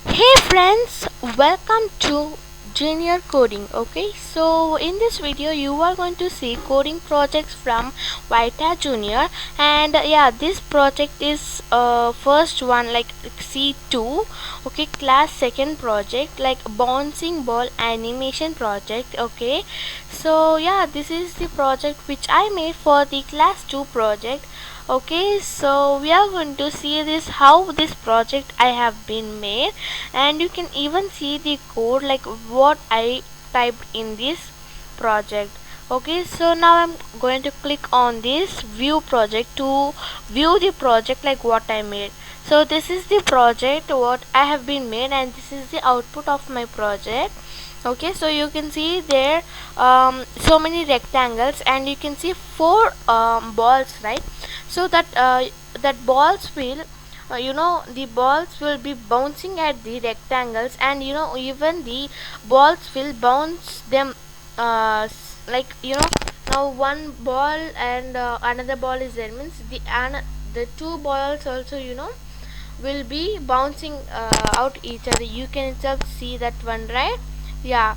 Hey friends, welcome to Junior Coding. Okay, so in this video you are going to see coding projects from Vita Junior, and yeah, this project is first one like C2. Okay, class second project like bouncing ball animation project. Okay, so yeah, this is the project which I made for the class 2 project. Okay, so we are going to see this how this project I have been made, and you can even see the code like what I typed in this project. Okay, so now I'm going to click on this view project to view the project like what I made. So this is the project what I have been made, and this is the output of my project. Okay, so you can see there so many rectangles, and you can see four balls, right? So that balls will the balls will be bouncing at the rectangles, and even the balls will bounce them now one ball and another ball is there, means the two balls also will be bouncing out each other. You can itself see that one, right? Yeah,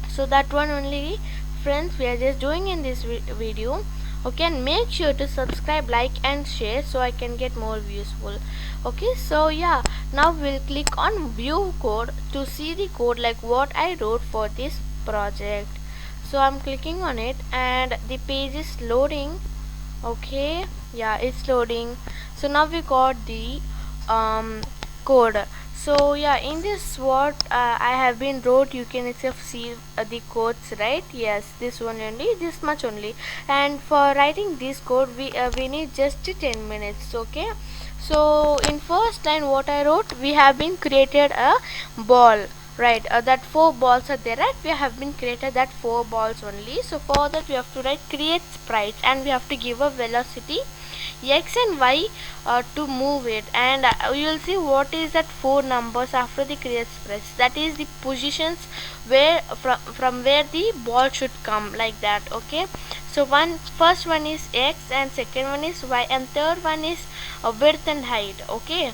so that one only, friends, we are just doing in this video. Okay, and make sure to subscribe, like and share so I can get more useful. Okay, so yeah, now we'll click on view code to see the code like what I wrote for this project. So I'm clicking on it and the page is loading. Okay, yeah, it's loading. So now we got the code. So yeah, in this what I have been wrote, you can itself see the codes, right? Yes, this one only, this much only. And for writing this code we need just 10 minutes. Okay, so in first line what I wrote, we have been created a ball, right? That four balls are there, right? We have been created that four balls only. So for that we have to write create sprites, and we have to give a velocity x and y to move it, and you will see what is that four numbers after the create sprites. That is the positions where from where the ball should come, like that. Okay, so first one is x, and second one is y, and third one is width and height. Okay,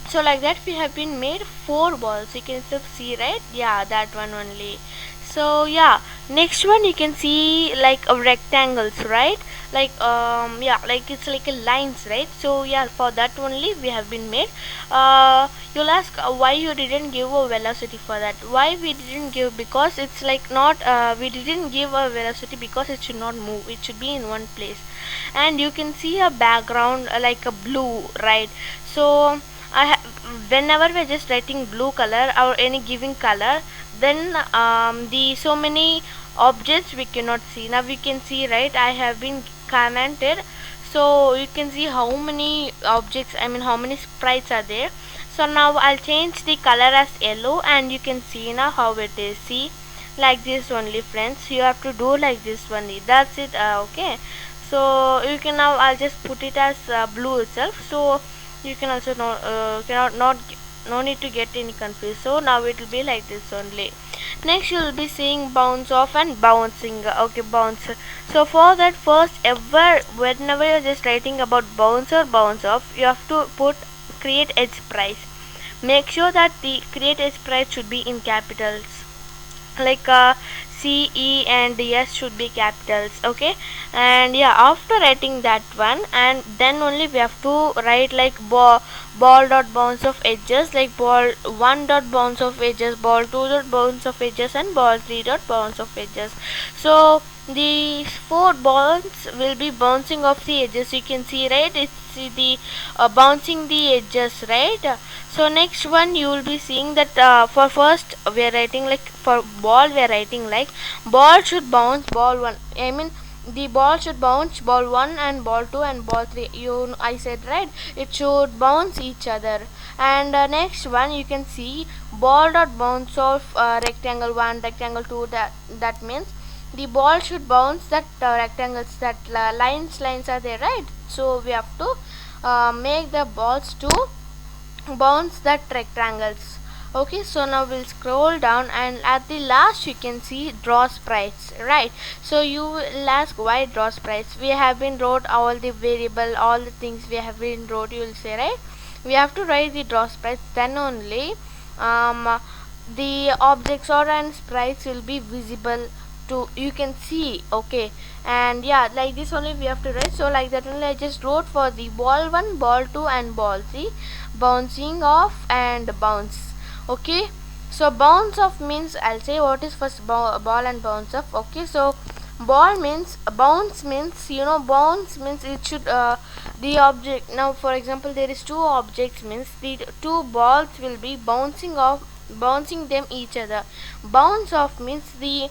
so like that we have been made four balls. You can still see, right? Yeah, that one only. So yeah, next one you can see like rectangles, right? Like yeah, like it's like a lines, right? So yeah, for that only we have been made. You'll ask why you didn't give a velocity for that. Why we didn't give? Because it's like not we didn't give a velocity because it should not move, it should be in one place. And you can see a background like a blue, right? So whenever we're just writing blue color or any given color, then the so many objects we cannot see. Now we can see, right? I have been commented, so you can see how many objects, I mean how many sprites are there. So now I'll change the color as yellow, and you can see now how it is. See, like this only, friends. You have to do like this only, that's it. Okay, so you can now, I'll just put it as blue itself, so you can also cannot not no need to get any confused. So now it will be like this only. Next you will be seeing bounce off and bouncing. Okay, bounce. So for that, first ever whenever you're just writing about bounce or bounce off, you have to put create edge price. Make sure that the create edge price should be in capitals, like C, E and S should be capitals. Okay, and yeah, after writing that one, and then only we have to write like ball dot bounce of edges, like ball 1 dot bounce of edges, ball 2 dot bounce of edges, and ball 3 dot bounce of edges. So these four balls will be bouncing off the edges. You can see, right? It's the bouncing the edges, right? So next one you will be seeing that for first we are writing like for ball we are writing like ball should bounce ball 1, I mean the ball should bounce ball 1 and ball 2 and ball 3. I said, right? It should bounce each other. And next one you can see ball dot bounce of rectangle 1, rectangle 2. That means the ball should bounce that rectangles, that lines are there, right? So we have to make the balls to bounce that rectangles. Okay, so now we'll scroll down, and at the last you can see draw sprites, right? So you will ask why draw sprites. We have been wrote all the variable, all the things we have been wrote, you will say, right? we have to write the draw sprites, then only the objects or and sprites will be visible to you can see. Okay, and yeah, like this only we have to write. So like that only I just wrote for the ball 1, ball 2 and ball 3, bouncing off and bounce. Okay, so bounce off means I'll say what is first ball and bounce off. Okay, so ball means bounce means bounce means it should the object. Now for example there is two objects means the two balls will be bouncing off, bouncing them each other. Bounce off means the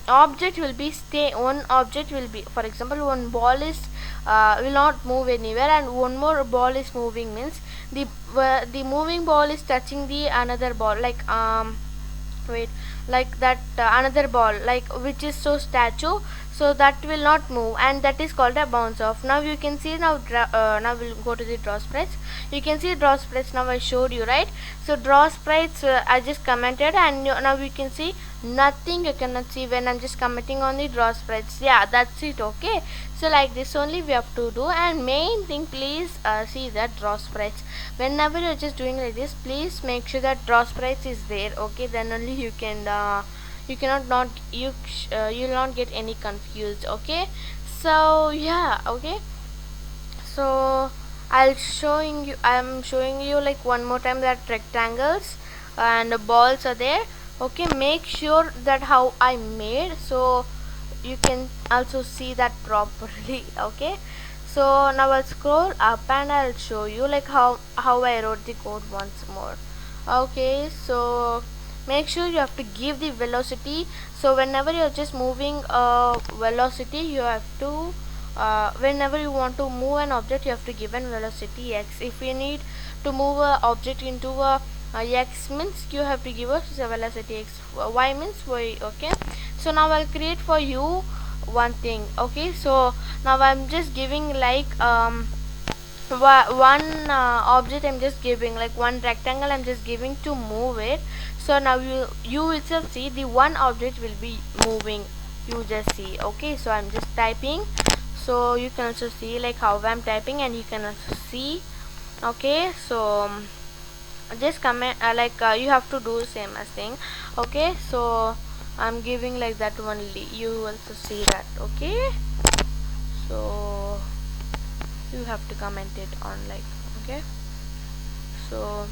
object will be stay, one object will be, for example one ball is will not move anywhere and one more ball is moving means the moving ball is touching the another ball, like wait, like that another ball like which is so statue, so that will not move, and that is called a bounce off. Now you can see, now now we'll go to the draw sprites. You can see draw sprites, now I showed you, right? So draw sprites I just commented, and now you can see nothing you cannot see when I'm just commenting on the draw sprites. Yeah, that's it. Okay, so like this only we have to do, and main thing, please see that draw sprites whenever you're just doing like this, please make sure that draw sprites is there. Okay, then only you can you cannot not you'll not get any confused. Okay, so yeah. Okay, so I'm showing you like one more time that rectangles and balls are there. Okay, make sure that how I made, so you can also see that properly. Okay, so now I'll scroll up and I'll show you like how I wrote the code once more. Okay, so make sure you have to give the velocity. So whenever you're just moving velocity, you have to whenever you want to move an object, you have to give an velocity x. If you need to move a object into a x means you have to give us a velocity x, y means y. Okay, so now I'll create for you one thing. Okay, so now I'm just giving like one object I'm just giving, like one rectangle I'm just giving to move it. So now you itself see the one object will be moving, you just see. Okay, so I'm just typing, so you can also see like how I'm typing, and you can also see. Okay, so just comment you have to do same as thing. Okay, so I'm giving like that only, you also see that. Okay, so you have to comment it on like. Okay, so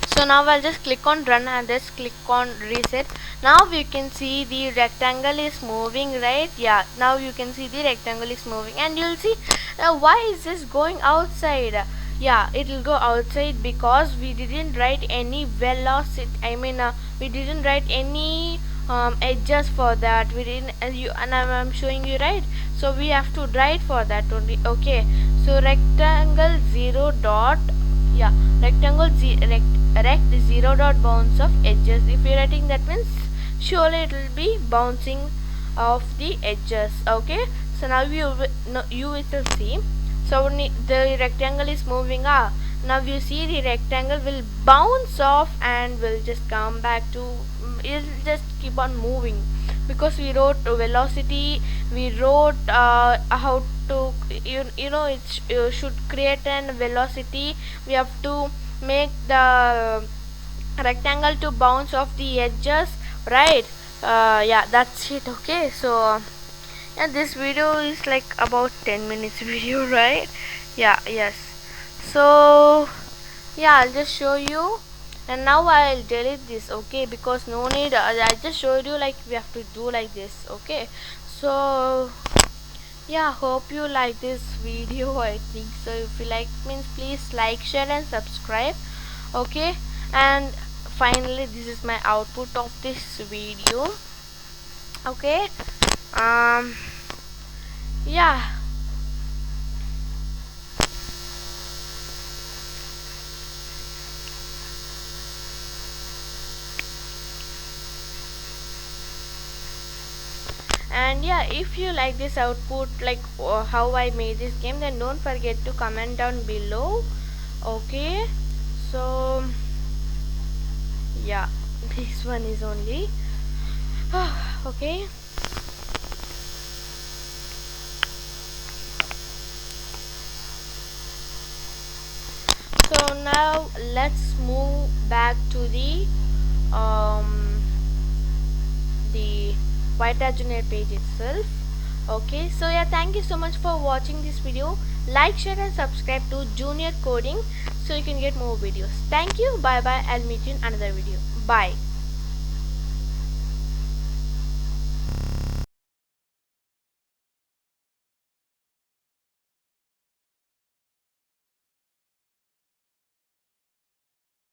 so now I'll just click on run and just click on reset. Now you can see the rectangle is moving, right? Yeah, now you can see the rectangle is moving, and you'll see why is this going outside. Yeah, it will go outside because we didn't write any velocity, I mean we didn't write any edges for that. We didn't and I'm showing you, right? So we have to write for that only. Okay, so rectangle 0 dot, yeah, rectangle rect 0 dot bounce of edges. If you're writing that means surely it will be bouncing off the edges. Okay, so now you will see. So when the rectangle is moving, now you see the rectangle will bounce off and will just come back to, it will just keep on moving, because we wrote velocity, we wrote how to you know it should create an velocity. We have to make the rectangle to bounce off the edges, right? Yeah, that's it. Okay, so yeah, this video is like about 10 minutes video, right? Yeah, yes. So yeah, I'll just show you, and now I'll delete this. Okay, because no need, I just showed you like we have to do like this. Okay, so yeah, hope you like this video. I think so. If you like means please like, share and subscribe. Okay, and finally this is my output of this video. Okay, yeah. And yeah, if you like this output, like how I made this game, then don't forget to comment down below. Okay, so yeah, this one is only Okay, so now let's move back to um the Vitagenet page itself. Okay, so yeah, thank you so much for watching this video. Like, share and subscribe to Junior Coding so you can get more videos. Thank you. Bye bye. I'll meet you in another video. Bye.